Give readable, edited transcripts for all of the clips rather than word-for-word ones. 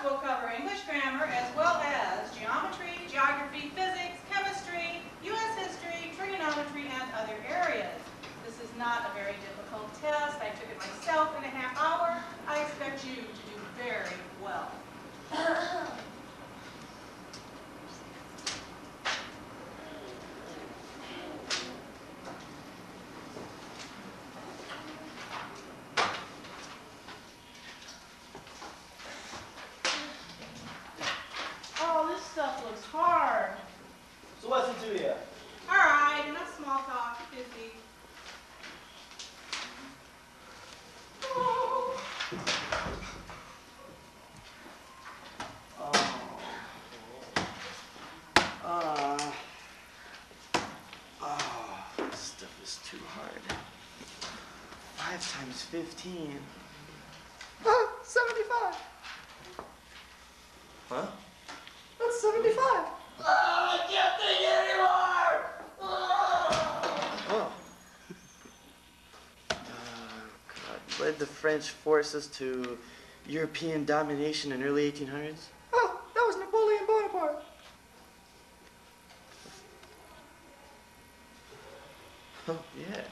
class will cover English grammar as well as geometry, geography, physics, chemistry, U.S. history, trigonometry, and other areas. This is not a very difficult test. I took it myself in a half hour. I expect you to do very well. Oh, this stuff looks hard. So what's it to you? All right, enough small talk. 50. This stuff is too hard. 5 times 15. 75. Huh? That's 75. I can't think anymore! Oh. God. Led the French forces to European domination in early 1800s? Oh, that was Napoleon Bonaparte. Oh, yeah.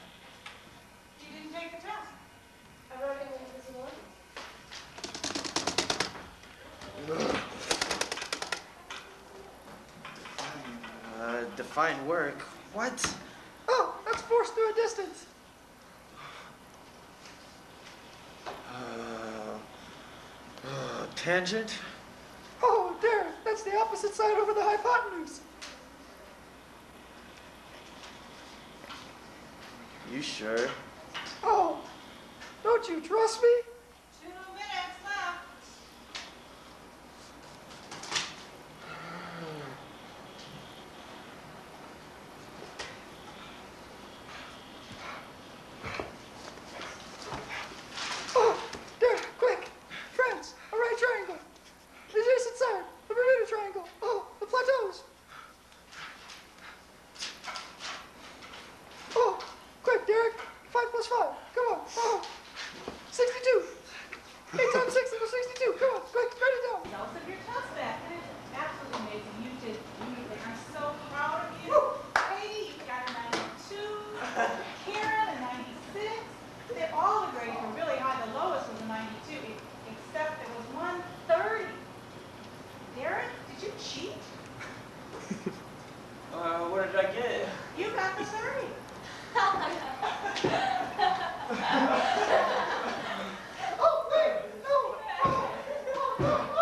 You didn't take the test. I wrote it in invisible ink. Define work? What? Oh, that's force through a distance. Tangent? Oh, Derek, that's the opposite side over the hypotenuse. You sure? Oh, don't you trust me? 2 minutes left. Oh, Derek, quick. Friends, a right triangle. The adjacent side, the Bermuda Triangle. Oh, the plateaus. Oh, quick, Derek. 5 plus 5. Come on. Oh, 62. 8 times 6 equals 62. Come on, quick, write it down. Results of your test back. It is absolutely amazing. You did beautifully. I'm so proud of you. Woo. Katie, you got a 92. Karen, a 96. All the grades were really high. The lowest was a 92, except there was 130. Derek, did you cheat? What did I get? You got the 30. Oh, wait, no. Oh, no, no.